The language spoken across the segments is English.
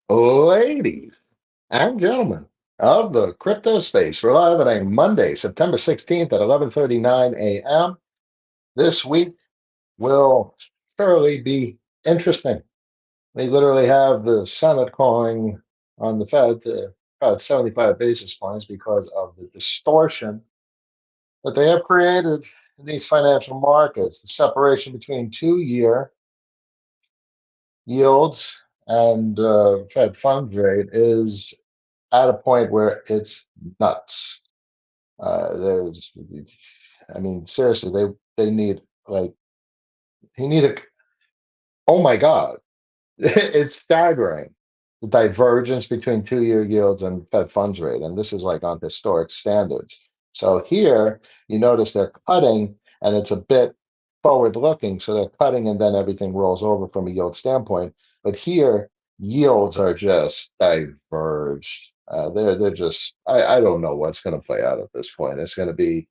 Ladies and gentlemen of the crypto space, we're live on a Monday, September 16th at 11:39 a.m. This week will surely be interesting. We literally have the Senate calling on the Fed to cut 75 basis points because of the distortion that they have created in these financial markets. The separation between 2 year yields and Fed funds rate is at a point where it's nuts. There's, I mean, seriously, they need like you need a. Oh my God, it's staggering the divergence between 2 year yields and Fed funds rate, and this is like on historic standards. So here you notice they're cutting, and it's a bit forward looking. So they're cutting, and then everything rolls over from a yield standpoint. But here yields are just diverged. They're just I don't know what's going to play out at this point. It's going to be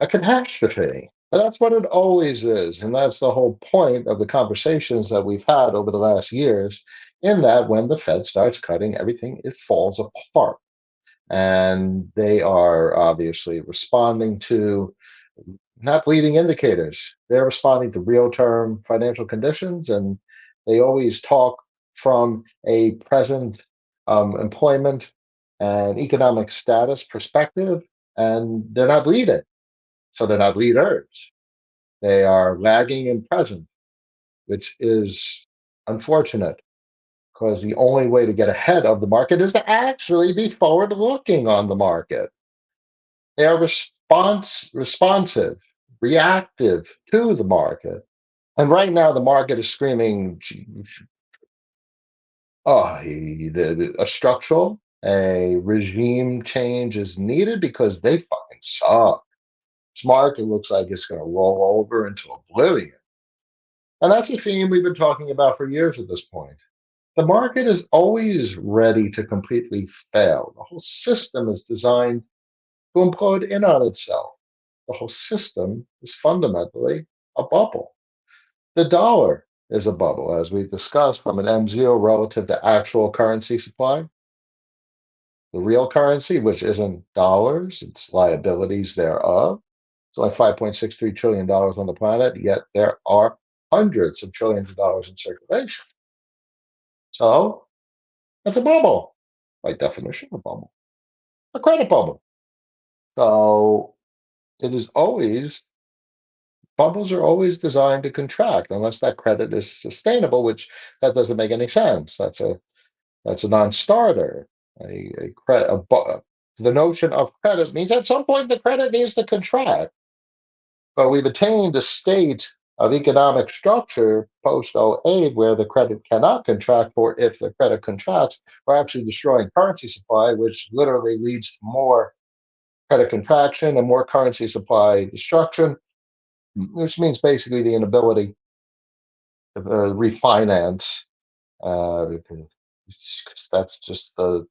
a catastrophe. And that's what it always is. And that's the whole point of the conversations that we've had over the last years, in that when the Fed starts cutting everything, it falls apart. And they are obviously responding to not leading indicators. They're responding to real term financial conditions. And they always talk from a present employment and economic status perspective. And they're not leading. So they're not leaders. They are lagging in present, which is unfortunate because the only way to get ahead of the market is to actually be forward looking on the market. They are responsive, reactive to the market. And right now, the market is screaming, oh, a structural, a regime change is needed because they fucking suck. This market looks like it's going to roll over into oblivion. And that's a theme we've been talking about for years at this point. The market is always ready to completely fail. The whole system is designed to implode in on itself. The whole system is fundamentally a bubble. The dollar is a bubble, as we've discussed, from an M0 relative to actual currency supply. The real currency, which isn't dollars, it's liabilities thereof. It's only $5.63 trillion on the planet, yet there are hundreds of trillions of dollars in circulation. So it's a bubble, by definition, a bubble, a credit bubble. So it is always, bubbles are always designed to contract unless that credit is sustainable, which that doesn't make any sense. That's a non-starter. A credit, the notion of credit means at some point the credit needs to contract. But we've attained a state of economic structure post '08 where the credit cannot contract, or if the credit contracts, we're actually destroying currency supply, which literally leads to more credit contraction and more currency supply destruction, which means basically the inability to refinance. Because that's just the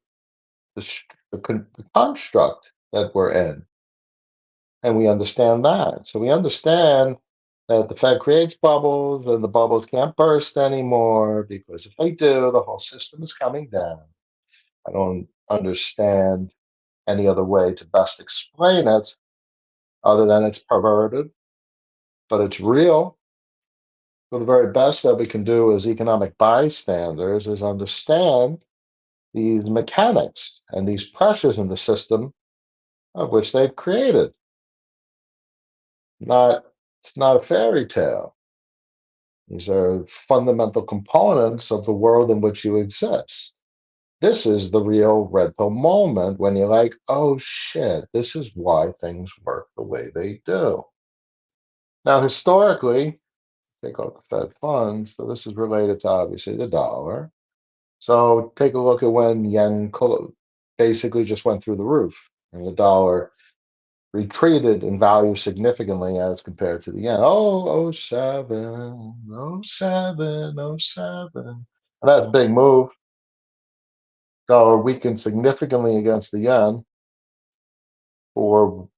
construct that we're in. And we understand that. So we understand that the Fed creates bubbles and the bubbles can't burst anymore because if they do, the whole system is coming down. I don't understand any other way to best explain it other than it's perverted, but it's real. So the very best that we can do as economic bystanders is understand these mechanics and these pressures in the system of which they've created. Not It's not a fairy tale. These are fundamental components of the world in which you exist. This is the real red pill moment when you're like, oh shit, this is why things work the way they do. Now, historically, take out the Fed funds. So this is related to obviously the dollar. So take a look at when basically just went through the roof and the dollar retreated in value significantly as compared to the yen. Oh, oh 07, oh 07, oh 07. And that's a big move. Dollar weakened significantly against the yen for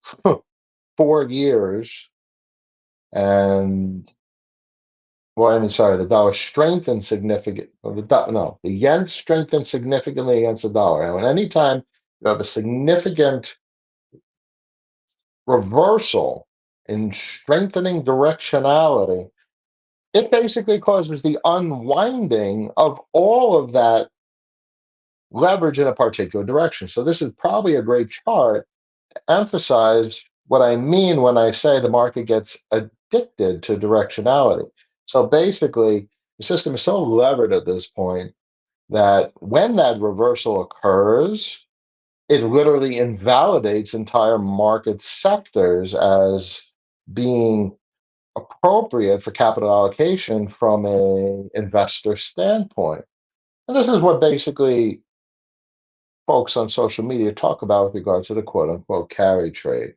4 years. And Well, I mean, sorry, the dollar strengthened significant. Well, no, the yen strengthened significantly against the dollar. And anytime you have a significant reversal in strengthening directionality, it basically causes the unwinding of all of that leverage in a particular direction. So this is probably a great chart to emphasize what I mean when I say the market gets addicted to directionality. So basically, the system is so levered at this point that when that reversal occurs, it literally invalidates entire market sectors as being appropriate for capital allocation from a investor standpoint. And this is what basically folks on social media talk about with regards to the quote unquote carry trade.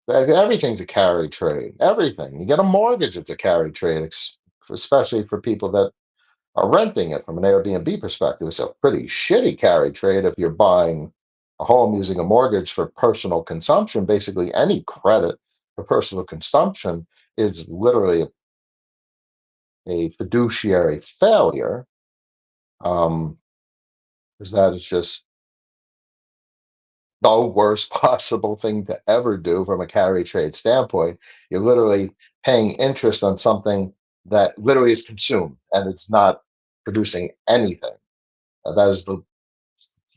Like, everything's a carry trade. Everything. You get a mortgage, it's a carry trade, especially for people that are renting it from an Airbnb perspective. It's a pretty shitty carry trade if you're buying a home using a mortgage for personal consumption. Basically, any credit for personal consumption is literally a fiduciary failure. Um, because that is just the worst possible thing to ever do from a carry trade standpoint. You're literally paying interest on something that literally is consumed and it's not producing anything. That is the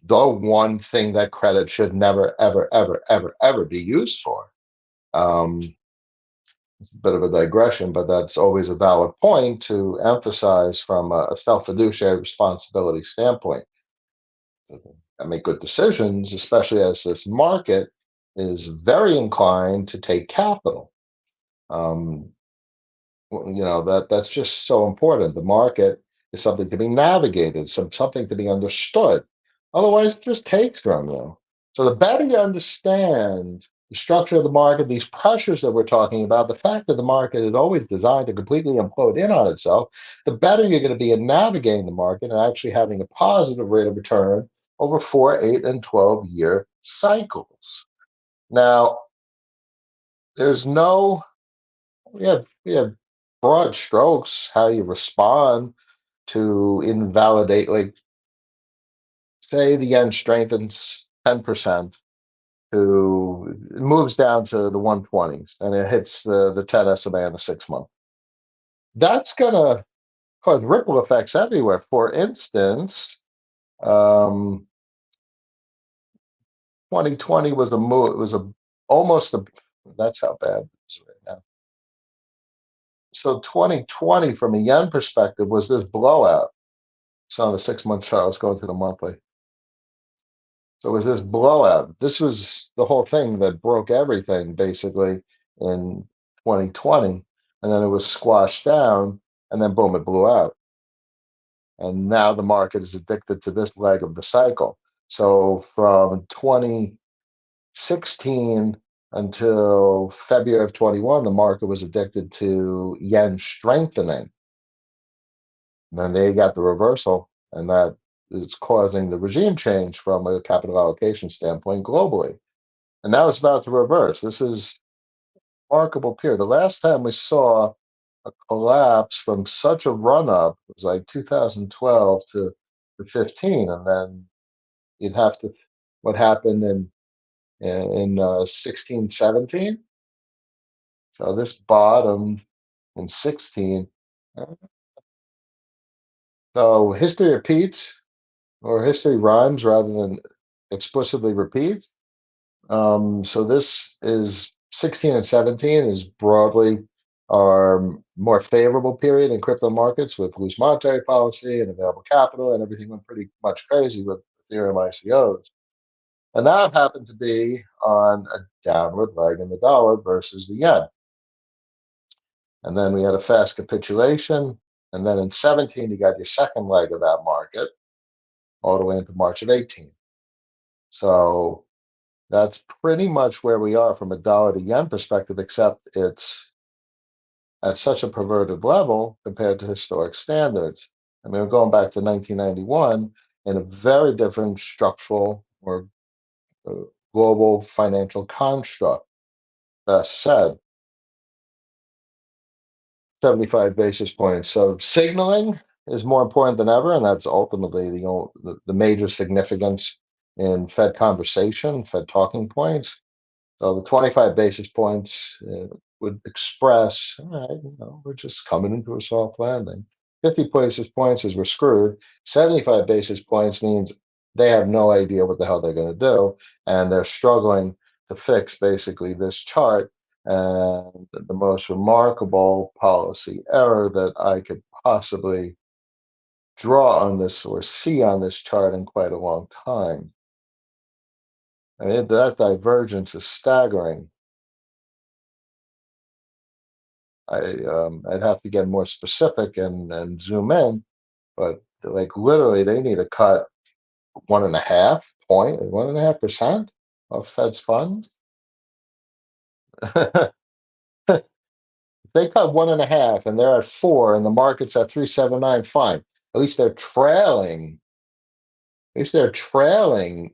one thing that credit should never, ever, ever, ever, ever be used for. It's a bit of a digression, but that's always a valid point to emphasize from a self fiduciary responsibility standpoint. And make good decisions, especially as this market is very inclined to take capital. Um, that's just so important. The market is something to be navigated, something to be understood. Otherwise, it just takes from you. So the better you understand the structure of the market, these pressures that we're talking about, the fact that the market is always designed to completely implode in on itself, the better you're going to be in navigating the market and actually having a positive rate of return over 4, 8, and 12-year cycles. Now, there's no we have broad strokes how you respond to invalidate, like, say the yen strengthens 10% to it moves down to the 120s and it hits the 10 SMA in the 6 month. That's gonna cause ripple effects everywhere. For instance, um 2020 was a move, it was a almost a that's how bad it is right now. So 2020 from a yen perspective was this blowout. So the 6 month chart, let's go to the monthly. So it was this blowout. This was the whole thing that broke everything basically in 2020. And then it was squashed down, and then boom, it blew out. And now the market is addicted to this leg of the cycle. So from 2016 until February of 21, the market was addicted to yen strengthening. And then they got the reversal, and that is causing the regime change from a capital allocation standpoint globally. And now it's about to reverse. This is a remarkable period. The last time we saw a collapse from such a run up was like 2012 to 15, and then you'd have to what happened in 16, 17. So this bottomed in 16. Uh, So history repeats, or history rhymes rather than explicitly repeats. So this is 16 and 17 is broadly our more favorable period in crypto markets with loose monetary policy and available capital, and everything went pretty much crazy with Ethereum ICOs. And that happened to be on a downward leg in the dollar versus the yen. And then we had a fast capitulation. And then in 17, you got your second leg of that market all the way into March of 18. So that's pretty much where we are from a dollar to yen perspective, except it's at such a perverted level compared to historic standards. I mean, we're going back to 1991 in a very different structural or uh, global financial construct. Best said. 75 basis points. So signaling is more important than ever, and that's ultimately the major significance in Fed conversation, Fed talking points. So the 25 basis points would express, all right, we're just coming into a soft landing. 50 basis points is we're screwed. 75 basis points means they have no idea what the hell they're going to do, and they're struggling to fix basically this chart. And the most remarkable policy error that I could possibly draw on this or see on this chart in quite a long time. I mean, that divergence is staggering. I'd have to get more specific and zoom in, but like literally they need to cut 1.5% of Fed's funds. They cut 1.5 and they're at 4 and the market's at 379, fine. At least they're trailing, at least they're trailing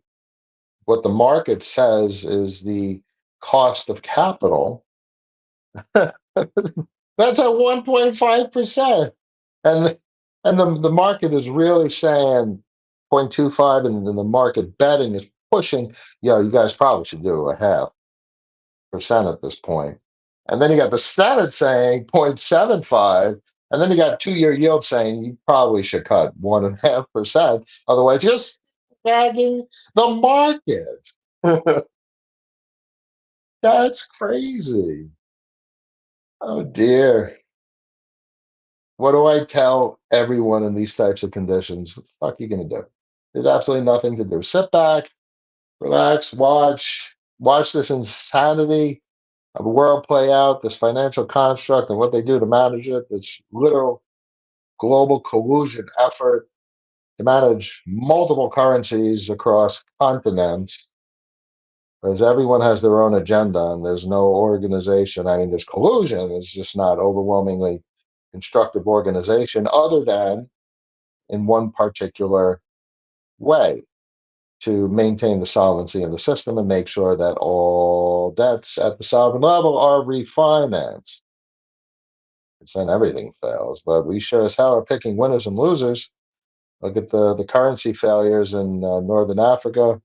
what the market says is the cost of capital. That's at 1.5%. And the market is really saying 0.25, and then the market betting is pushing, you guys probably should do a 0.5% at this point. And then you got the Senate saying 0.75, and then you got 2-year yield saying you probably should cut 1.5%. Otherwise, just bagging the market. That's crazy. Oh dear. What do I tell everyone in these types of conditions? What the fuck are you gonna do? There's absolutely nothing to do. Sit back, relax, watch this insanity of the world play out, this financial construct and what they do to manage it, this literal global collusion effort to manage multiple currencies across continents, because everyone has their own agenda and there's no organization. I mean, there's collusion, it's just not overwhelmingly constructive organization other than in one particular way to maintain the solvency of the system and make sure that all debts at the sovereign level are refinanced. It's then everything fails, but we sure as hell are picking winners and losers. Look at the currency failures in Northern Africa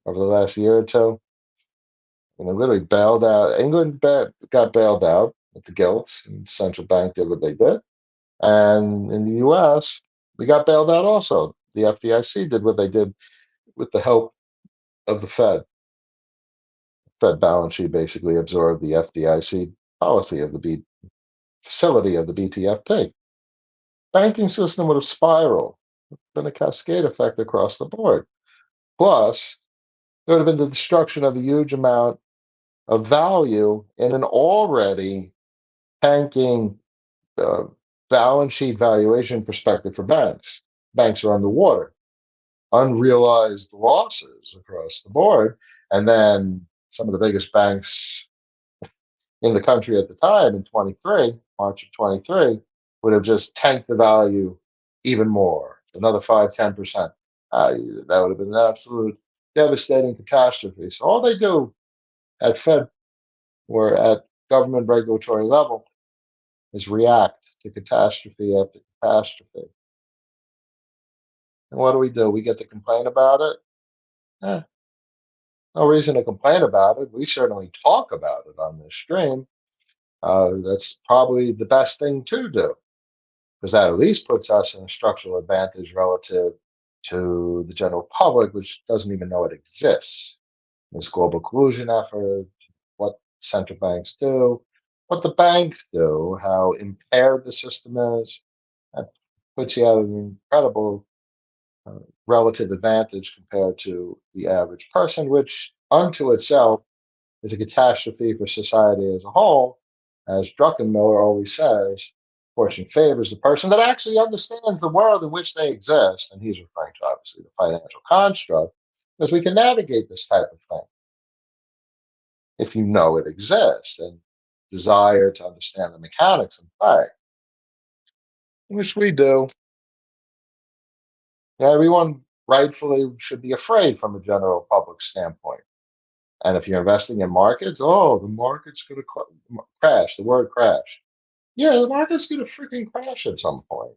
over the last year or two. And they literally bailed out. England got bailed out with the gilts, and central bank did what they did. And in the US, we got bailed out also. The FDIC did what they did with the help of the Fed. Fed balance sheet basically absorbed the FDIC policy of the facility of the BTFP. Banking system would have spiraled, been a cascade effect across the board. Plus, there would have been the destruction of a huge amount of value in an already tanking uh, balance sheet valuation perspective for banks. Banks are underwater, unrealized losses across the board. And then some of the biggest banks in the country at the time in 23, March of 23, would have just tanked the value even more, another 5, 10%. That would have been an absolute devastating catastrophe. So all they do at Fed or at government regulatory level is react to catastrophe after catastrophe. And what do? We get to complain about it? Eh, no reason to complain about it. We certainly talk about it on this stream. That's probably the best thing to do because that at least puts us in a structural advantage relative to the general public, which doesn't even know it exists. This global collusion effort, what central banks do, what the banks do, how impaired the system is, that puts you at an incredible uh, relative advantage compared to the average person, which unto itself is a catastrophe for society as a whole. As Druckenmiller always says, fortune favors the person that actually understands the world in which they exist. And he's referring to obviously the financial construct, because we can navigate this type of thing if you know it exists and desire to understand the mechanics of play, which we do. Everyone rightfully should be afraid from a general public standpoint. And if you're investing in markets, oh, the market's going to crash, the word crash. Yeah, the market's going to freaking crash at some point.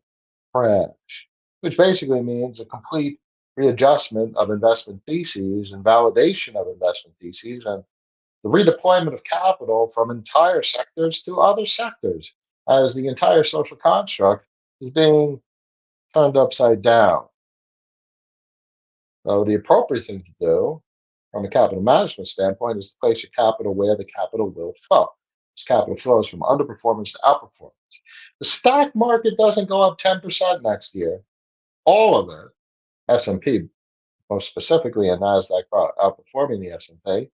Crash, which basically means a complete readjustment of investment theses and validation of investment theses and the redeployment of capital from entire sectors to other sectors as the entire social construct is being turned upside down. So the appropriate thing to do from a capital management standpoint is to place your capital where the capital will flow. This capital flows from underperformance to outperformance. The stock market doesn't go up 10% next year. All of it, S&P, most specifically, and Nasdaq outperforming the S&P.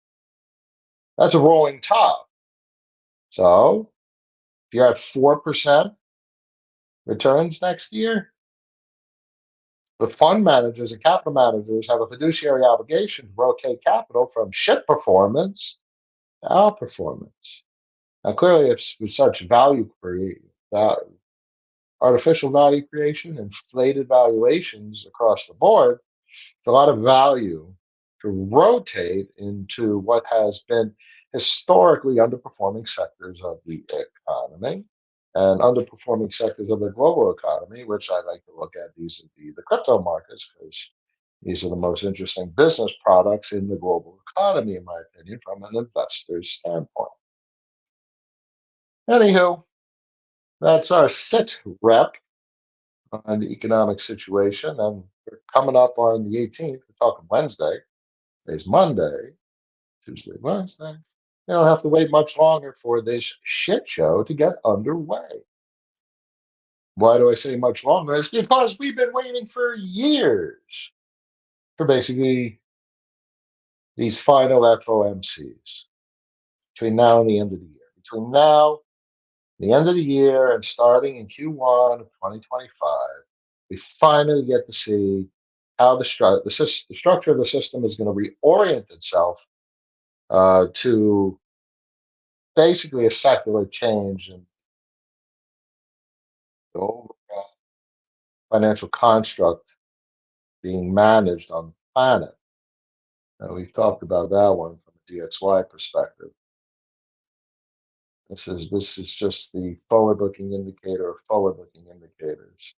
That's a rolling top. So if you're at 4% returns next year, the fund managers and capital managers have a fiduciary obligation to rotate capital from shit performance to outperformance. Now, clearly, if with such artificial value creation, inflated valuations across the board, it's a lot of value to rotate into what has been historically underperforming sectors of the economy and underperforming sectors of the global economy, which I like to look at these the crypto markets, because these are the most interesting business products in the global economy, in my opinion, from an investor's standpoint. Anywho, that's our sit rep on the economic situation, and we're coming up on the 18th. We're talking Wednesday. Today's Monday, Tuesday, Wednesday. You don't have to wait much longer for this shit show to get underway. Why do I say much longer? It's because we've been waiting for years for basically these final FOMCs between now and the end of the year. Between now, the end of the year, and starting in Q1 of 2025, we finally get to see how the structure of the system is going to reorient itself to basically a secular change in the overall financial construct being managed on the planet. And we've talked about that one from a DXY perspective. This is just the forward-looking indicator of forward-looking indicators.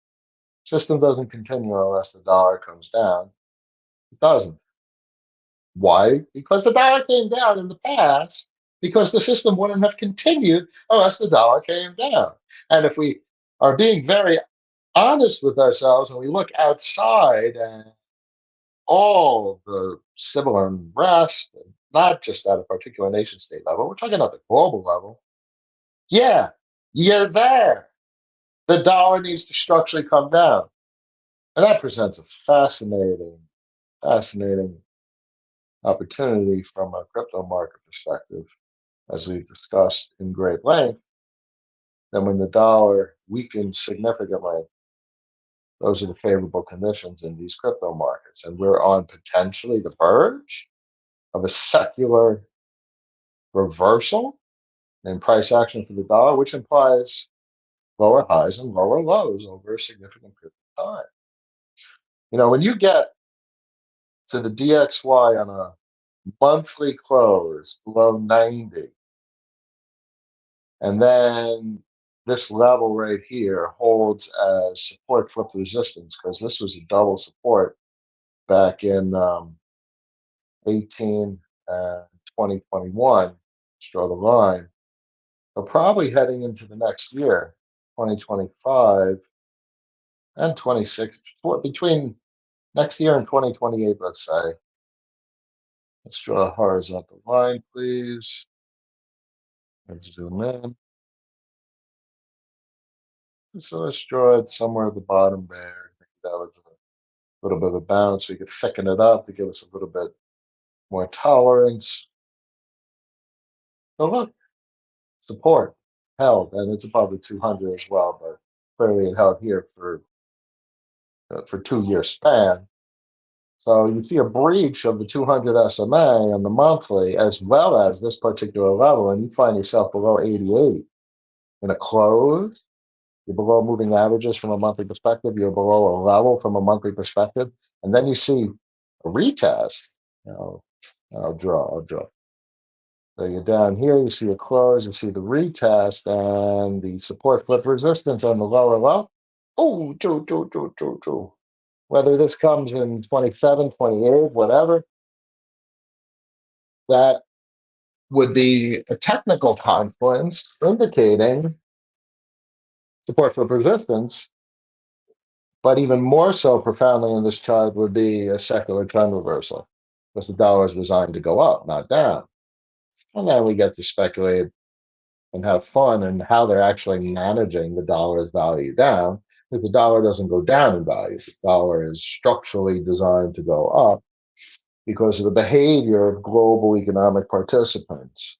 System doesn't continue unless the dollar comes down. It doesn't. Why? Because the dollar came down in the past, because the system wouldn't have continued unless the dollar came down. And if we are being very honest with ourselves and we look outside and all the civil unrest, and not just at a particular nation state level, we're talking about the global level. Yeah, you're there. The dollar needs to structurally come down. And that presents a fascinating opportunity from a crypto market perspective, as we've discussed in great length. Then when the dollar weakens significantly, those are the favorable conditions in these crypto markets. And we're on potentially the verge of a secular reversal in price action for the dollar, which implies lower highs and lower lows over a significant period of time. When you get to the DXY on a monthly close below 90, and then this level right here holds as support flipped resistance, because this was a double support back in 18 and 2021. Let's draw the line. We're probably heading into the next year, 2025 and 26, between next year and 2028, let's say. Let's draw a horizontal line, please. Let's zoom in. So let's draw it somewhere at the bottom there. That was a little bit of a bounce. We could thicken it up to give us a little bit more tolerance. So look, support held, and it's above the 200 as well, but clearly it held here for 2 year span. So you see a breach of the 200 SMA on the monthly, as well as this particular level, and you find yourself below 88 in a close. You're below moving averages from a monthly perspective. You're below a level from a monthly perspective, and then you see a retest. I'll draw. So you're down here, you see a close, you see the retest and the support flip resistance on the lower low. Oh, choo, choo, choo, choo, choo. Whether this comes in 27, 28, whatever, that would be a technical confluence indicating support flip resistance. But even more so profoundly in this chart would be a secular trend reversal because the dollar is designed to go up, not down. And then we get to speculate and have fun and how they're actually managing the dollar's value down. If the dollar doesn't go down in value, the dollar is structurally designed to go up because of the behavior of global economic participants.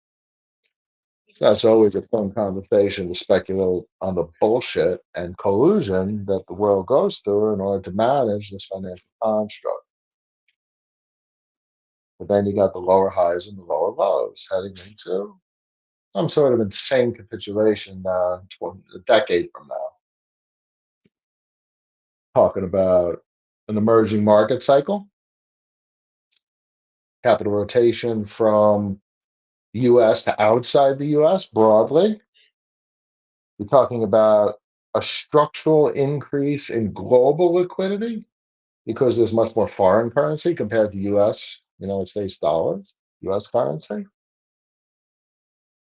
That's always a fun conversation to speculate on the bullshit and collusion that the world goes through in order to manage this financial construct. But then you got the lower highs and the lower lows heading into some sort of insane capitulation a decade from now. Talking about an emerging market cycle, capital rotation from US to outside the US broadly. We're talking about a structural increase in global liquidity because there's much more foreign currency compared to US, United States dollars, US currency.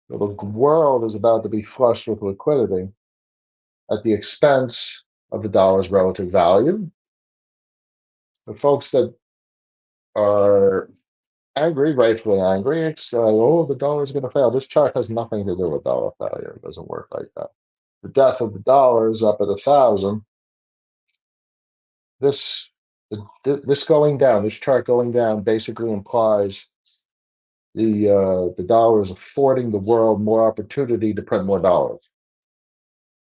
So the world is about to be flushed with liquidity at the expense of the dollar's relative value. The folks that are angry, rightfully angry, it's like, oh, the dollar's going to fail. This chart has nothing to do with dollar failure. It doesn't work like that. The death of the dollar is up at 1,000. This this going down, this chart going down, basically implies the dollar is affording the world more opportunity to print more dollars.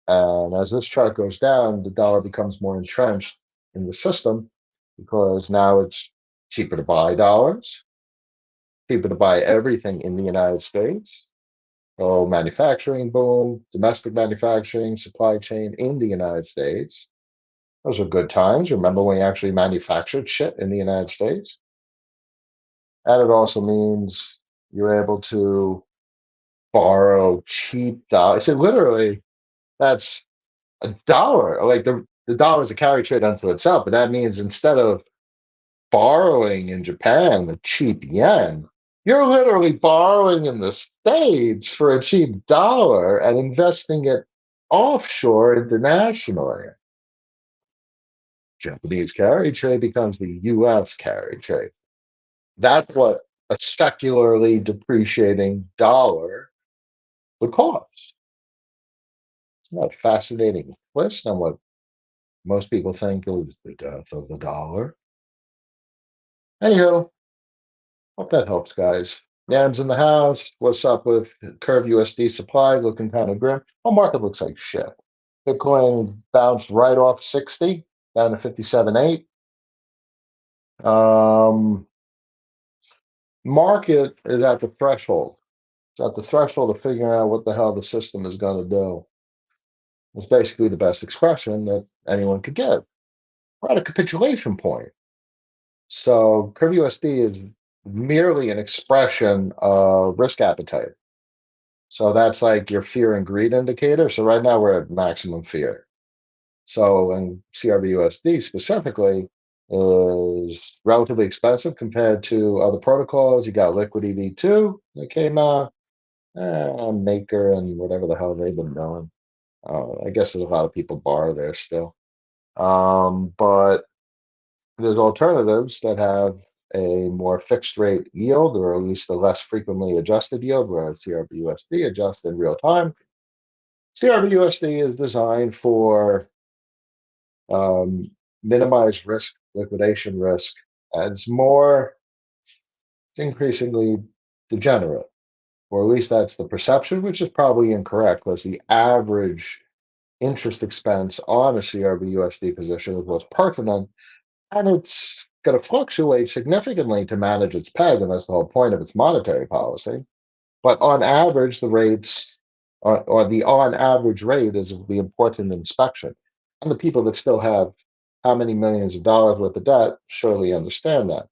And as this chart goes down, the dollar becomes more entrenched in the system because now it's cheaper to buy dollars, cheaper to buy everything in the United States. So manufacturing boom, domestic manufacturing, supply chain in the United States. Those are good times. Remember when we actually manufactured shit in the United States? And it also means you're able to borrow cheap dollars. So literally, that's a dollar. Like the dollar is a carry trade unto itself, but that means instead of borrowing in Japan the cheap yen, you're literally borrowing in the States for a cheap dollar and investing it offshore internationally. Japanese carry trade becomes the US carry trade. That's what a secularly depreciating dollar would cost. Isn't that a fascinating twist on what most people think is the death of the dollar? Anywho, hope that helps, guys. Yams in the house. What's up with Curve USD supply? Looking kind of grim. Whole market looks like shit. Bitcoin bounced right off 60 down to 57.8. Market is at the threshold. It's at the threshold of figuring out what the hell the system is going to do. It's basically the best expression that anyone could get. We're at a capitulation point. So Curve USD is merely an expression of risk appetite. So that's like your fear and greed indicator. So right now we're at maximum fear. So in CRBUSD specifically is relatively expensive compared to other protocols. You got Liquidity V2 that came out, Maker and whatever the hell they've been doing. I guess there's a lot of people borrow there still. But there's alternatives that have a more fixed rate yield, or at least a less frequently adjusted yield, where CRBUSD adjusts in real time. CRBUSD is designed for um, minimize risk, liquidation risk, and it's increasingly degenerate, or at least that's the perception, which is probably incorrect, because the average interest expense on a CRBUSD position is what's pertinent, and it's going to fluctuate significantly to manage its peg, and that's the whole point of its monetary policy. But on average, the rates or the on average rate is the important inspection. And the people that still have how many millions of dollars worth of debt surely understand that.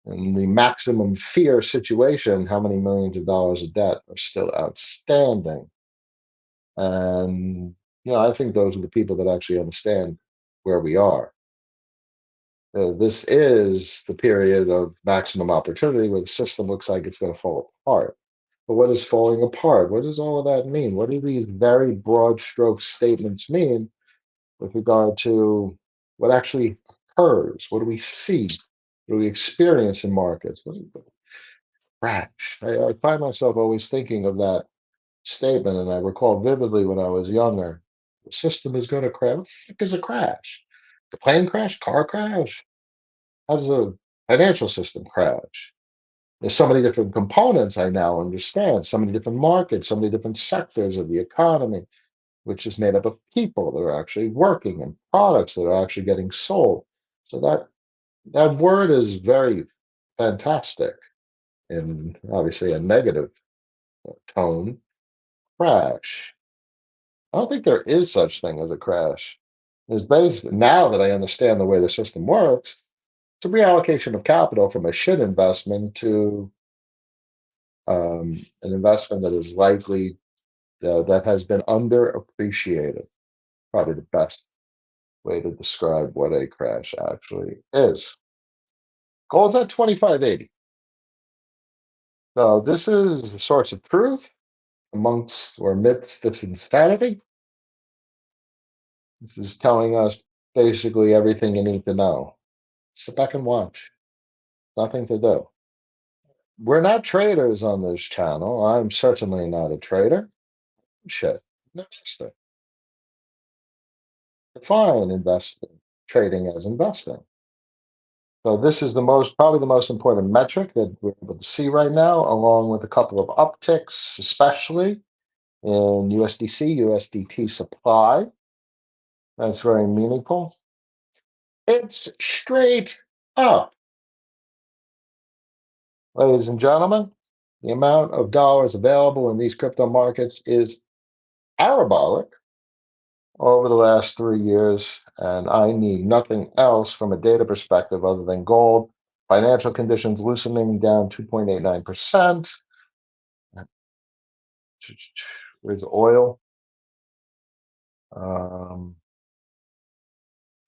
In the maximum fear situation, how many millions of dollars of debt are still outstanding? And I think those are the people that actually understand where we are. This is the period of maximum opportunity where the system looks like it's going to fall apart. But what is falling apart? What does all of that mean? What do these very broad stroke statements mean with regard to what actually occurs? What do we see? What do we experience in markets? What is the crash? I find myself always thinking of that statement, and I recall vividly when I was younger. The system is going to crash. What the heck is a crash? The plane crash? Car crash? How does a financial system crash? There's so many different components I now understand, so many different markets, so many different sectors of the economy, which is made up of people that are actually working and products that are actually getting sold. So that word is very fantastic in obviously a negative tone. Crash. I don't think there is such thing as a crash. There's basically now that I understand the way the system works, it's a reallocation of capital from a shit investment to an investment that is likely that has been underappreciated. Probably the best way to describe what a crash actually is. Gold's at 25.80. So this is a source of truth amongst or amidst this insanity. This is telling us basically everything you need to know. Sit back and watch. Nothing to do. We're not traders on this channel. I'm certainly not a trader. Shit. Investor. Define investing, trading as investing. So this is probably the most important metric that we're able to see right now, along with a couple of upticks, especially in USDC, USDT supply. That's very meaningful. It's straight up, ladies and gentlemen. The amount of dollars available in these crypto markets is parabolic over the last 3 years, and I need nothing else from a data perspective other than gold. Financial conditions loosening down 2.89%. Where's oil?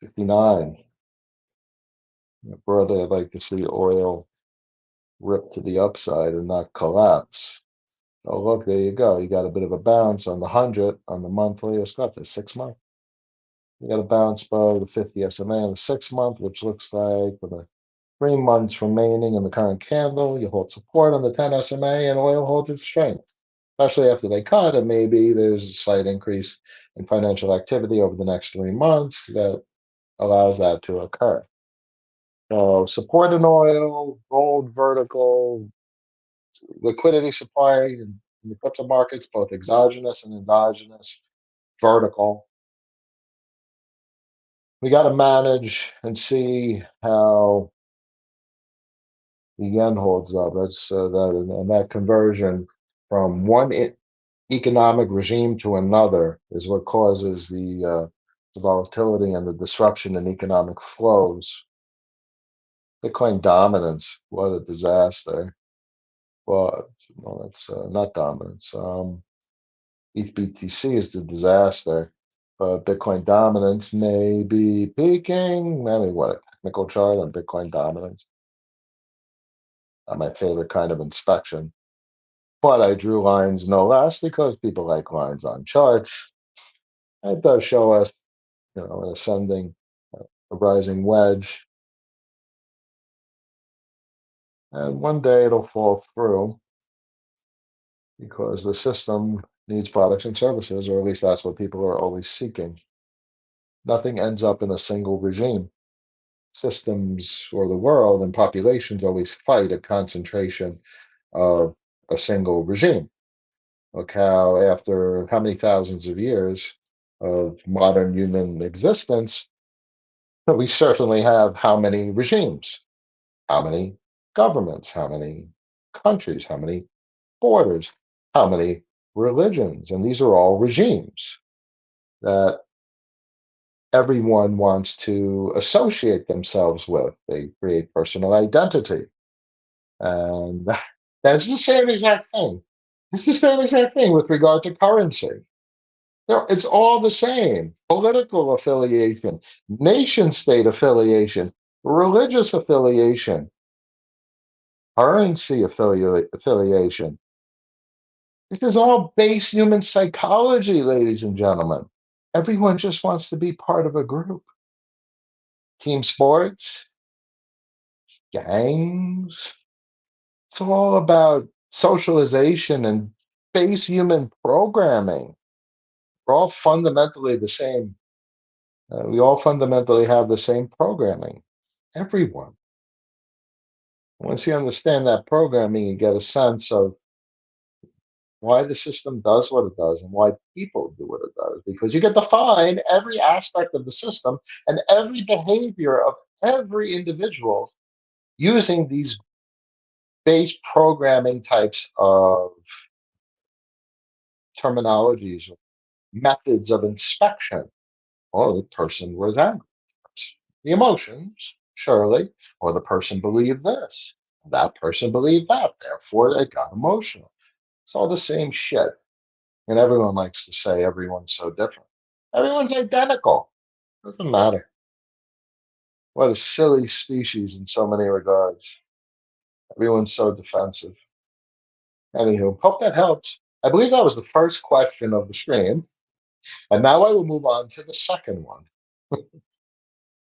59. Broadly, I'd like to see oil rip to the upside and not collapse. Oh, look, there you go. You got a bit of a bounce on the 100 on the monthly. Let's go to the 6 month. You got a bounce below the 50 SMA on the 6 month, which looks like with the 3 months remaining in the current candle, you hold support on the 10 SMA and oil holds its strength, especially after they cut. And maybe there's a slight increase in financial activity over the next 3 months that allows that to occur. So support in oil, gold vertical, liquidity supply in the crypto markets, both exogenous and endogenous, vertical. We got to manage and see how the yen holds up. That's that conversion from one economic regime to another is what causes the volatility and the disruption in economic flows. Bitcoin dominance, what a disaster. Well, that's not dominance. ETH BTC is the disaster. Bitcoin dominance may be peaking. I mean, what a technical chart on Bitcoin dominance. Not my favorite kind of inspection. But I drew lines no less because people like lines on charts. It does show us, an ascending, a rising wedge. And one day it'll fall through because the system needs products and services, or at least that's what people are always seeking. Nothing ends up in a single regime. Systems or the world and populations always fight a concentration of a single regime. Look how, after how many thousands of years of modern human existence, we certainly have how many regimes, how many governments, how many countries, how many borders, how many religions. And these are all regimes that everyone wants to associate themselves with. They create personal identity. And that's the same exact thing. It's the same exact thing with regard to currency. It's all the same. Political affiliation, nation state affiliation, religious affiliation, currency affiliation. This is all base human psychology, ladies and gentlemen. Everyone just wants to be part of a group. Team sports, gangs. It's all about socialization and base human programming. We're all fundamentally the same. We all fundamentally have the same programming. Everyone. Once you understand that programming, you get a sense of why the system does what it does and why people do what it does. Because you get to find every aspect of the system and every behavior of every individual using these base programming types of terminologies, methods of inspection. Oh, the person was angry. The emotions, surely, or the person believed this. That person believed that. Therefore, they got emotional. It's all the same shit. And everyone likes to say everyone's so different. Everyone's identical. Doesn't matter. What a silly species in so many regards. Everyone's so defensive. Anywho, hope that helps. I believe that was the first question of the stream. And now I will move on to the second one.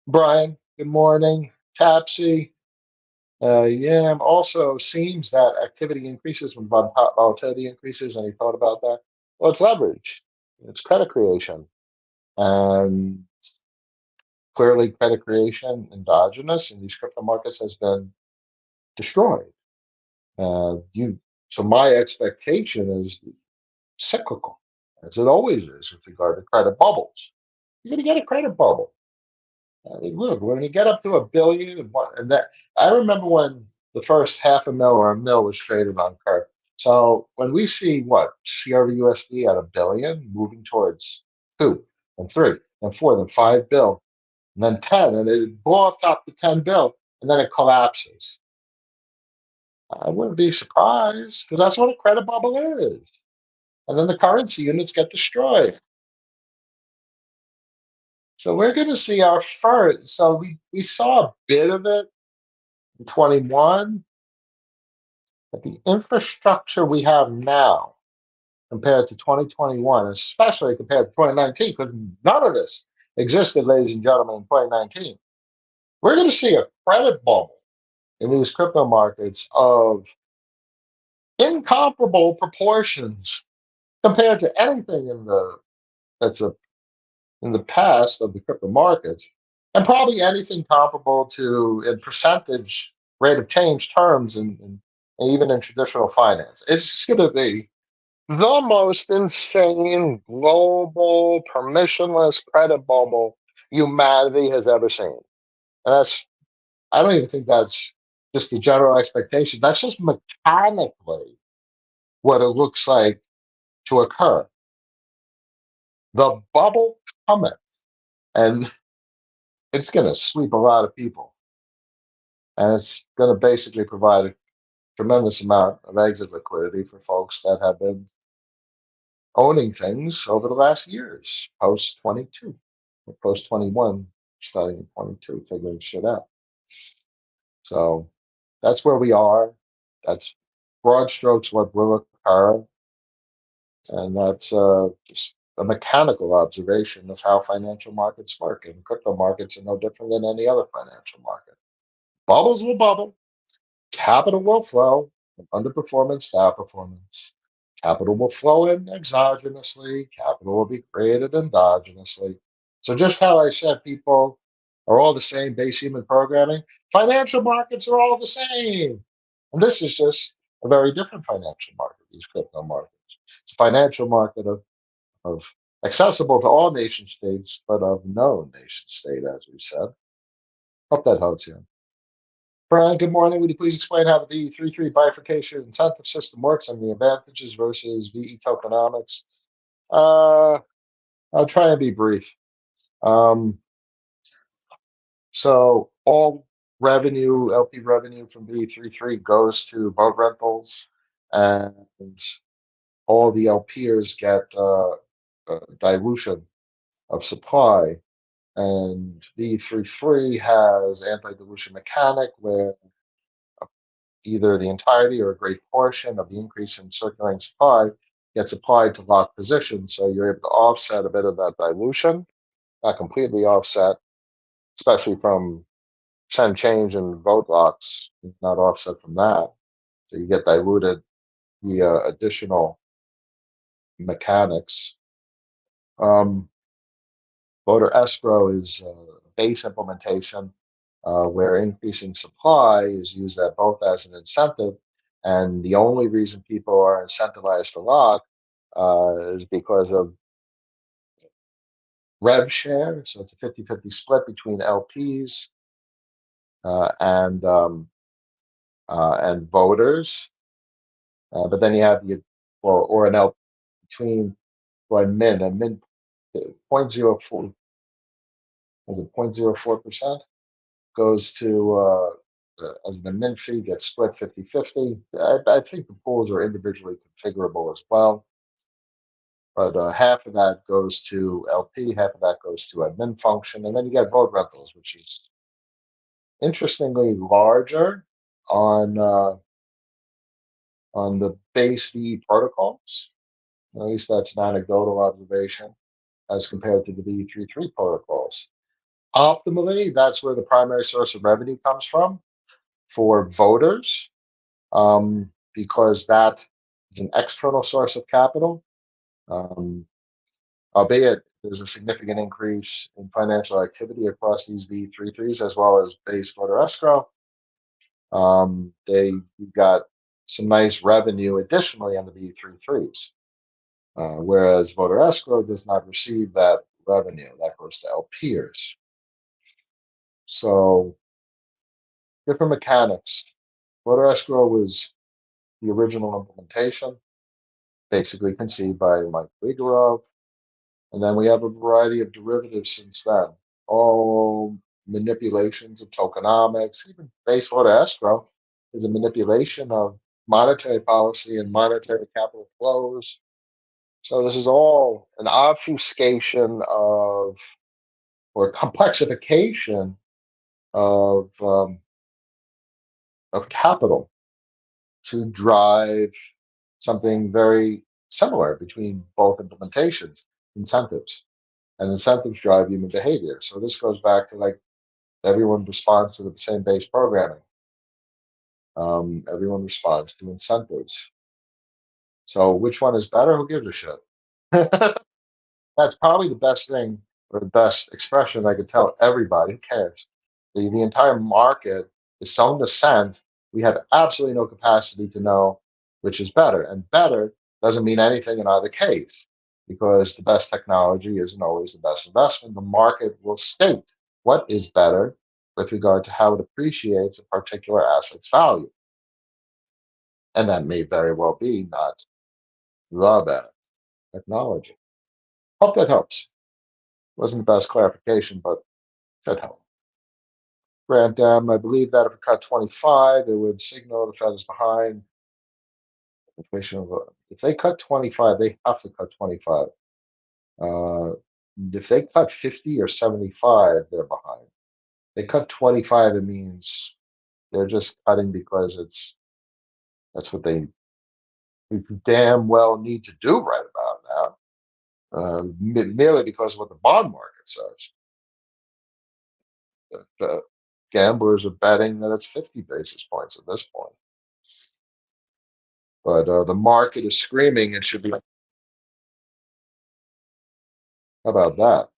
Brian, good morning. Tapsy, yeah, also seems that activity increases when volatility increases. Any thought about that? Well, it's leverage. It's credit creation. And clearly credit creation endogenous in these crypto markets has been destroyed. You so my expectation is cyclical, as it always is with regard to credit bubbles. You're going to get a credit bubble. I mean, look, when you get up to a billion and that, I remember when the first half a mil or a mil was traded on Curve. So when we see what CRVUSD at a billion moving towards two and three and four, then 5 bill, and then 10, and it blow off top to 10 bill, and then it collapses. I wouldn't be surprised because that's what a credit bubble is. And then the currency units get destroyed. So we're going to see our first. So we saw a bit of it in 21, but the infrastructure we have now compared to 2021, especially compared to 2019, because none of this existed, ladies and gentlemen, in 2019. We're going to see a credit bubble in these crypto markets of incomparable proportions compared to anything that's in the past of the crypto markets, and probably anything comparable to in percentage rate of change terms and even in traditional finance. It's going to be the most insane global permissionless credit bubble humanity has ever seen. And I don't even think that's just the general expectation. That's just mechanically what it looks like to occur. The bubble cometh, and it's going to sweep a lot of people. And it's going to basically provide a tremendous amount of exit liquidity for folks that have been owning things over the last years, post 22, or post 21, starting in 22, figuring shit out. So that's where we are. That's broad strokes what will occur. And that's just a mechanical observation of how financial markets work. And crypto markets are no different than any other financial market. Bubbles will bubble, capital will flow from underperformance to outperformance. Capital will flow in exogenously, capital will be created endogenously. So, just how I said people are all the same base human programming, financial markets are all the same. And this is just a very different financial market, these crypto markets. It's a financial market of accessible to all nation states, but of no nation state, as we said. Hope that helps you. Brian, good morning. Would you please explain how the VE33 bifurcation incentive system works and the advantages versus VE tokenomics? Uh, I'll try and be brief. So all revenue, LP revenue from B33 goes to boat rentals, and all the LPers get dilution of supply. And B33 has anti-dilution mechanic where either the entirety or a great portion of the increase in circulating supply gets applied to lock positions. So you're able to offset a bit of that dilution, not completely offset, especially from percent change in vote locks, not offset from that. So you get diluted the additional mechanics. Um, Voter escrow is a base implementation where increasing supply is used at both as an incentive. And the only reason people are incentivized to lock is because of rev share. So it's a 50-50 split between LPs uh, and um, and voters. But then you have the or an L between or a min 0.04 was it 0.04% goes to as an admin fee gets split 50-50. I think the pools are individually configurable as well, but half of that goes to LP, half of that goes to admin function, and then you get boat rentals, which is interestingly larger on the base VE protocols. At least that's an anecdotal observation as compared to the VE33 protocols. Optimally, that's where the primary source of revenue comes from for voters, because that is an external source of capital. Um, Albeit there's a significant increase in financial activity across these V33s as well as base voter escrow. They got some nice revenue additionally on the V33s, whereas voter escrow does not receive that revenue. That goes to LPers. So different mechanics. Voter escrow was the original implementation, basically conceived by Mike Ligorov. And then we have a variety of derivatives since then, all manipulations of tokenomics, even base order escrow is a manipulation of monetary policy and monetary capital flows. So this is all an obfuscation or complexification of um, of capital to drive something very similar between both implementations, incentives. And incentives drive human behavior. So this goes back to like everyone responds to the same base programming. Everyone responds to incentives. So which one is better? Who gives a shit? That's probably the best thing or the best expression I could tell everybody. Who cares? The entire market is so nascent, we have absolutely no capacity to know which is better. And better doesn't mean anything in either case, because the best technology isn't always the best investment. The market will state what is better with regard to how it appreciates a particular asset's value. And that may very well be not the better technology. Hope that helps. Wasn't the best clarification, but should help. Grant I believe that if it cut 25, it would signal the Fed is behind. If they cut 25, they have to cut 25. Uh, if they cut 50 or 75, they're behind. They cut 25, it means they're just cutting because that's what they damn well need to do right about now, merely because of what the bond market says. The gamblers are betting that it's 50 basis points at this point. But the market is screaming it should be. How about that?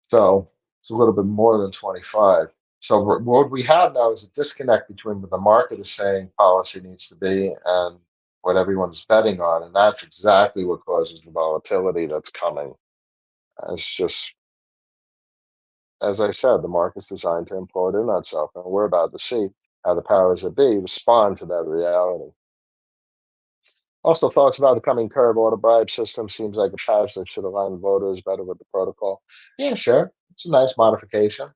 So it's a little bit more than 25. So what we have now is a disconnect between what the market is saying policy needs to be and what everyone's betting on. And that's exactly what causes the volatility that's coming. It's just, as I said, the market's designed to implode in on itself. And we're about to see how the powers that be respond to that reality. Also, thoughts about the coming curve auto bribe system seems like a patch that should align voters better with the protocol. Yeah, sure. It's a nice modification.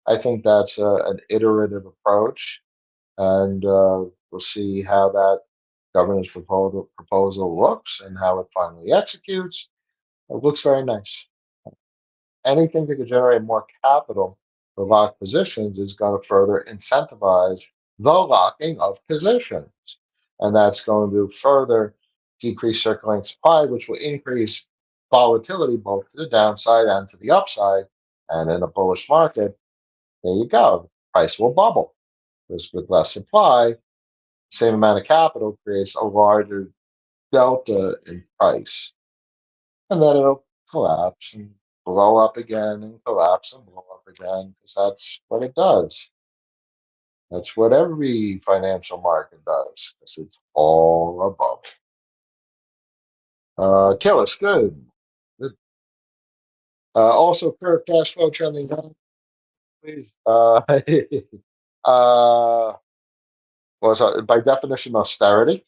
I think that's an iterative approach, and we'll see how that governor's proposal looks and how it finally executes. It looks very nice. Anything that could generate more capital for locked positions is going to further incentivize the locking of positions. And that's going to further decrease circulating supply, which will increase volatility both to the downside and to the upside. And in a bullish market, there you go. Price will bubble because with less supply, same amount of capital creates a larger delta in price. And then it'll collapse and blow up again and collapse and blow up again because that's what it does. That's what every financial market does because it's all a bubble. Kill us, good. Good. Also, current cash flow trending down, please. Uh, well, so by definition, austerity.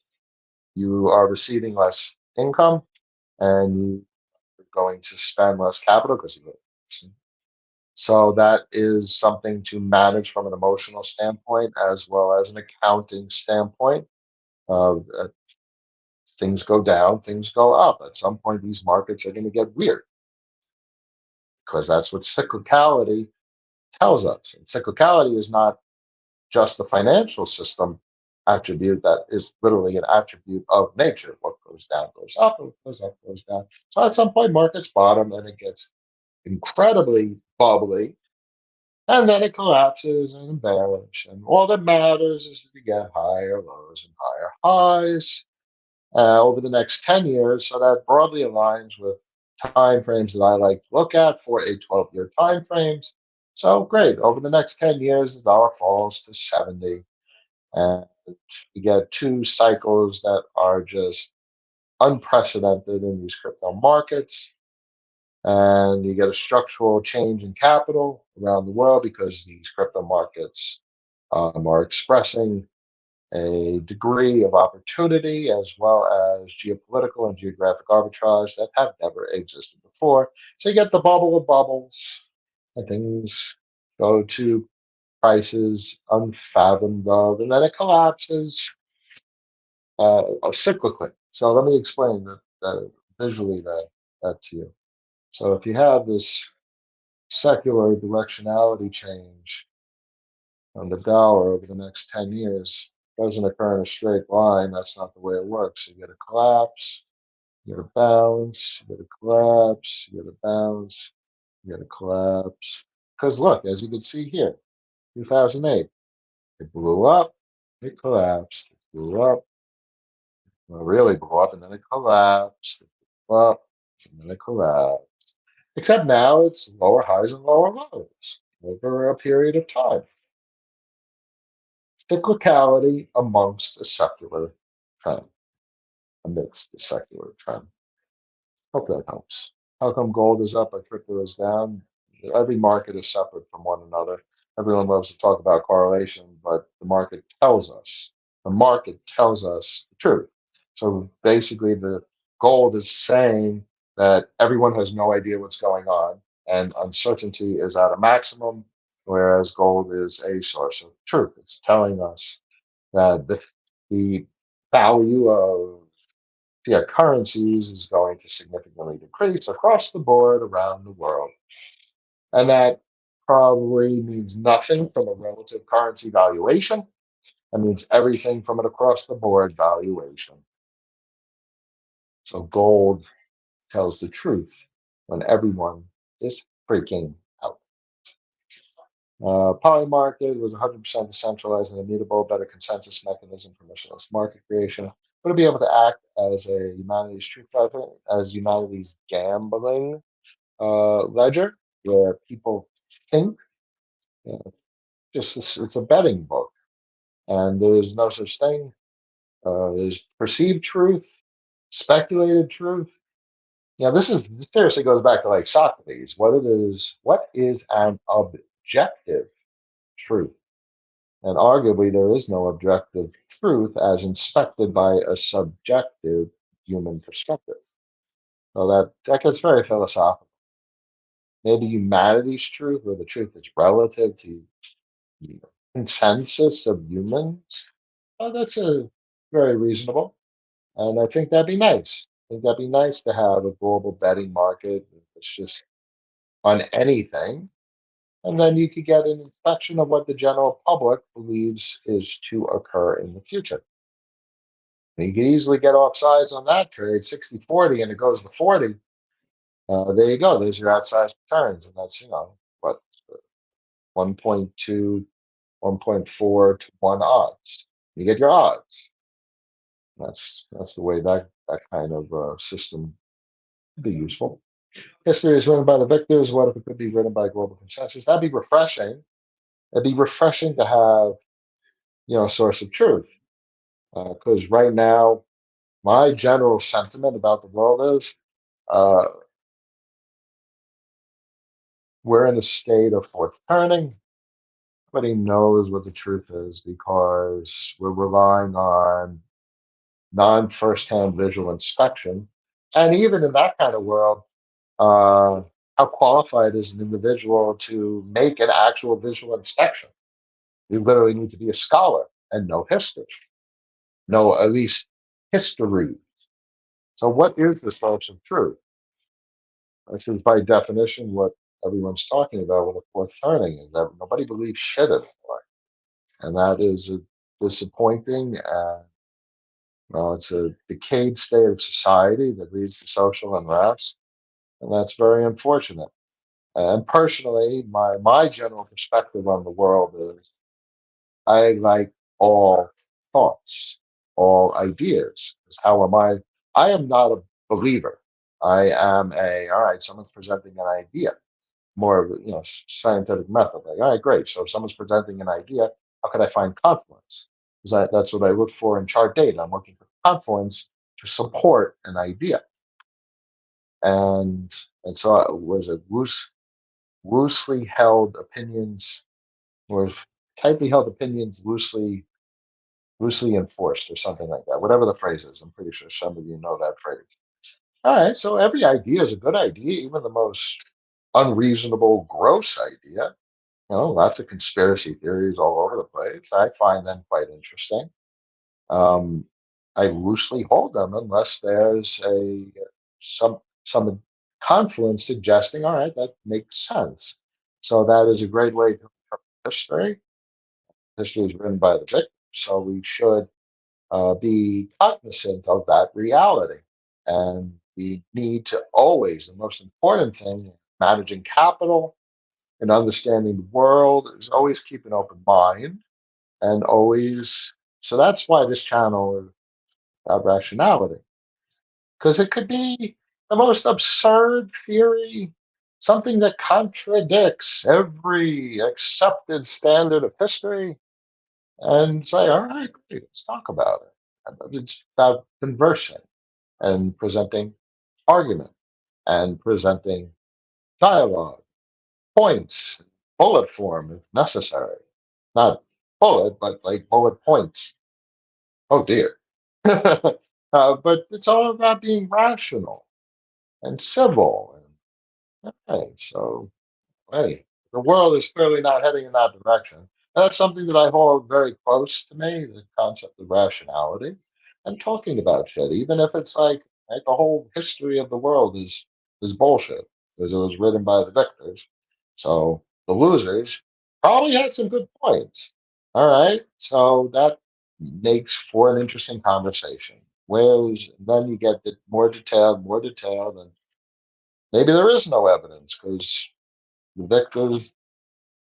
You are receiving less income and you're going to spend less capital because you. So that is something to manage from an emotional standpoint as well as an accounting standpoint. Things go down, things go up. At some point, these markets are going to get weird because that's what cyclicality tells us. And cyclicality is not just the financial system attribute, that is literally an attribute of nature. What goes down goes up, what goes up goes down. So at some point, markets bottom and it gets incredibly bubbly. And then it collapses and bearish. And all that matters is that you get higher lows and higher highs over the next 10 years. So that broadly aligns with time frames that I like to look at for a 12-year time frames. So great. Over the next 10 years, the dollar falls to 70. And we get two cycles that are just unprecedented in these crypto markets. And you get a structural change in capital around the world because these crypto markets are expressing a degree of opportunity as well as geopolitical and geographic arbitrage that have never existed before. So you get the bubble of bubbles, and things go to prices unfathomed of, and then it collapses cyclically. So let me explain that visually that to you. So if you have this secular directionality change on the dollar over the next 10 years doesn't occur in a straight line. That's not the way it works. You get a collapse, you get a bounce, you get a collapse, you get a bounce, you get a collapse. Because look, as you can see here, 2008, it blew up, it collapsed, it blew up, well, really blew up, and then it collapsed, it blew up, and then it collapsed. Except now it's lower highs and lower lows over a period of time. Cyclicality amongst a secular trend, amidst the secular trend. Hope that helps. How come gold is up and crypto is down? Every market is separate from one another. Everyone loves to talk about correlation, but the market tells us. The market tells us the truth. So basically, the gold is saying that everyone has no idea what's going on, and uncertainty is at a maximum, whereas gold is a source of truth. It's telling us that the value of fiat currencies is going to significantly decrease across the board around the world. And that probably means nothing from a relative currency valuation. That means everything from an across the board valuation. So gold tells the truth when everyone is freaking out. Poly market was 100% decentralized and immutable, better consensus mechanism, permissionless market creation. Would it be able to act as a humanities truth driver, as humanities gambling ledger, where people think? Yeah, just it's a betting book, and there's no such thing. There's perceived truth, speculated truth. Yeah, this seriously goes back to like Socrates. What is an objective truth? And arguably, there is no objective truth as inspected by a subjective human perspective. So that gets very philosophical. maybe humanity's truth, or the truth that's relative to consensus of humans. That's a very reasonable, and I think that'd be nice. I think that'd be nice to have a global betting market that's just on anything, and then you could get an inspection of what the general public believes is to occur in the future. And you could easily get off sides on that trade, 60-40, and it goes to 40. There you go. There's your outsized returns, and that's what 1.2, 1.4 to 1 odds. You get your odds. That's the way that kind of system would be useful. History is written by the victors. What if it could be written by global consensus? That'd be refreshing. It'd be refreshing to have a source of truth. Because right now, my general sentiment about the world is uh, we're in a state of fourth turning. Nobody knows what the truth is because we're relying on non firsthand visual inspection. And even in that kind of world, how qualified is an individual to make an actual visual inspection? You literally need to be a scholar and know history, know at least history. So, what is the source of truth? This is by definition what everyone's talking about with a fourth turning, and that nobody believes shit anymore. And that is disappointing. And well, it's a decayed state of society that leads to social unrest, and that's very unfortunate. And personally, my general perspective on the world is I like all thoughts, all ideas. 'Cause how am I? I am not a believer. I am all right, someone's presenting an idea, more of a scientific method. Like, all right, great. So if someone's presenting an idea, how can I find confluence? Because that's what I look for in chart data. I'm looking for confluence to support an idea. And so was it loosely held opinions, or tightly held opinions loosely enforced, or something like that, whatever the phrase is. I'm pretty sure some of you know that phrase. All right, so every idea is a good idea, even the most unreasonable, gross idea. Lots of conspiracy theories all over the place. I find them quite interesting. um, I loosely hold them unless there's some confluence suggesting, all right, that makes sense. So that is a great way to interpret history. History is written by the victors, so we should be cognizant of that reality. And we need to always, the most important thing, managing capital and understanding the world, is always keep an open mind, and always. So that's why this channel is about rationality, because it could be the most absurd theory, something that contradicts every accepted standard of history, and say, all right, great, let's talk about it. And it's about conversing and presenting argument and presenting dialogue, points, bullet form if necessary. Not bullet, but like bullet points. Oh dear. But it's all about being rational and civil. And okay, so hey, the world is clearly not heading in that direction. And that's something that I hold very close to me, the concept of rationality and talking about shit, even if it's like the whole history of the world is bullshit, because it was written by the victors. So the losers probably had some good points. All right. So that makes for an interesting conversation. Whereas then you get more detailed, and maybe there is no evidence because the victors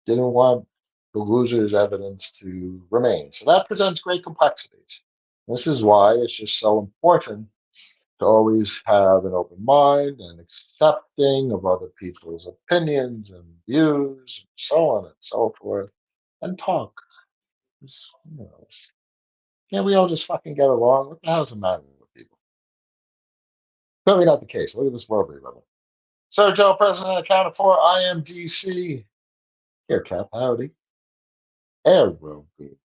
didn't want the loser's evidence to remain. So that presents great complexities. This is why it's just so important to always have an open mind and accepting of other people's opinions and views, and so on and so forth, and talk. It's, can't we all just fucking get along? What the hell's the matter with people? Clearly not the case. Look at this world we live in. Sir Joe, President accounted for IMDC. Here, Cap, howdy. Air will be.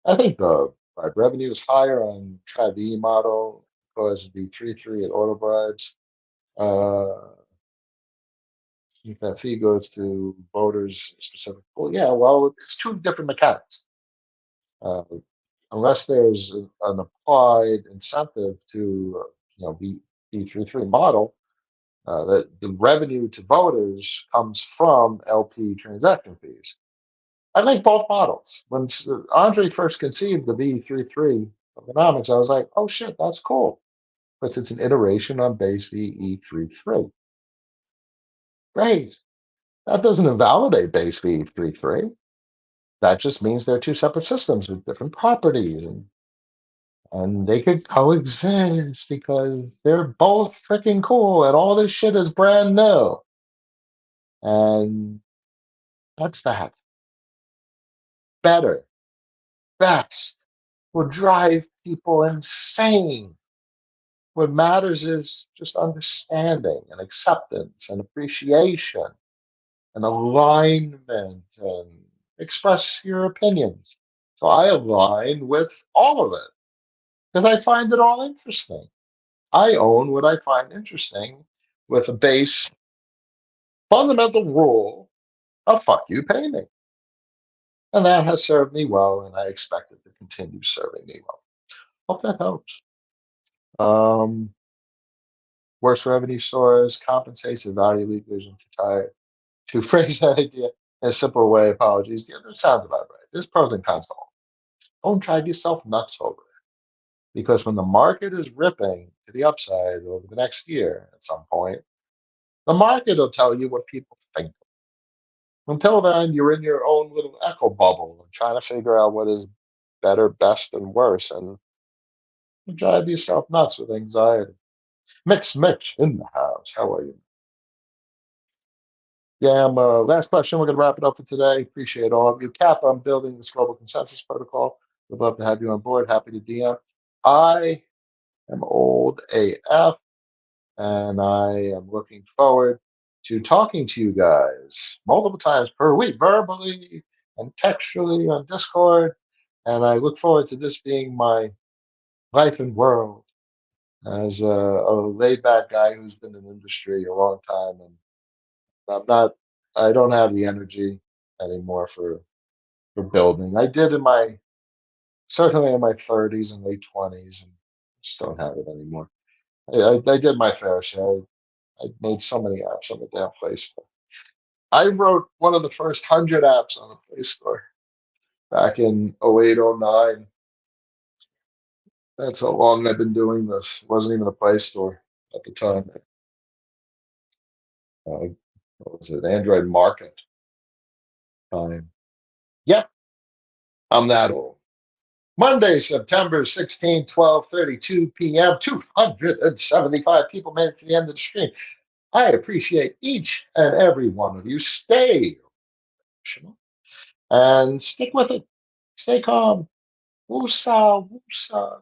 I think the revenue is higher on Trav model because of the 3.3 at auto brides. if that fee goes to voters specific pool, yeah, well, it's two different mechanics. Uh, Unless there's an applied incentive to, B33 model, that the revenue to voters comes from LP transaction fees. I like both models. When Andre first conceived the B33 economics, I was like, oh shit, that's cool. But it's an iteration on base VE33. Great. That doesn't invalidate base VE33. That just means they're two separate systems with different properties, and they could coexist because they're both freaking cool and all this shit is brand new. And that's that. Better, best, will drive people insane. What matters is just understanding and acceptance and appreciation and alignment and express your opinions. So I align with all of it because I find it all interesting. I own what I find interesting with a base fundamental rule of fuck you, pay me. And that has served me well, and I expect it to continue serving me well. Hope that helps. Um, Worst revenue source compensates the value leakage to phrase that idea in a simple way. Apologies. Yeah, that sounds about right. There's pros and cons to all. Don't drive yourself nuts over it. Because when the market is ripping to the upside over the next year at some point, the market will tell you what people think. Until then, you're in your own little echo bubble and trying to figure out what is better, best, and worse, and you drive yourself nuts with anxiety. Mitch in the house. How are you? Yeah, last question. We're going to wrap it up for today. Appreciate all of you. Cap, I'm building this global consensus protocol. Would love to have you on board. Happy to DM. I am old AF, and I am looking forward to talking to you guys multiple times per week, verbally and textually on Discord. And I look forward to this being my life and world as a laid back guy who's been in the industry a long time. And I'm not, I don't have the energy anymore for building. I did in my, certainly in my 30s and late 20s, and just don't have it anymore. I did my fair share. I made so many apps on the damn Play Store. I wrote one of the first 100 apps on the Play Store back in 08, 09. That's how long I've been doing this. It wasn't even a Play Store at the time. What was it? Android Market time. Yep, I'm that old. Monday, September 16th, 12:32 p.m. 275 people made it to the end of the stream. I appreciate each and every one of you. Stay emotional and stick with it. Stay calm. Woosah, woosah.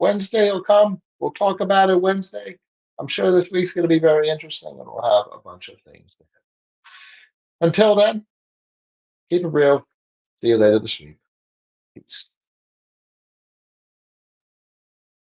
Wednesday will come. We'll talk about it Wednesday. I'm sure this week's going to be very interesting, and we'll have a bunch of things. Until then, keep it real. See you later this week. Peace.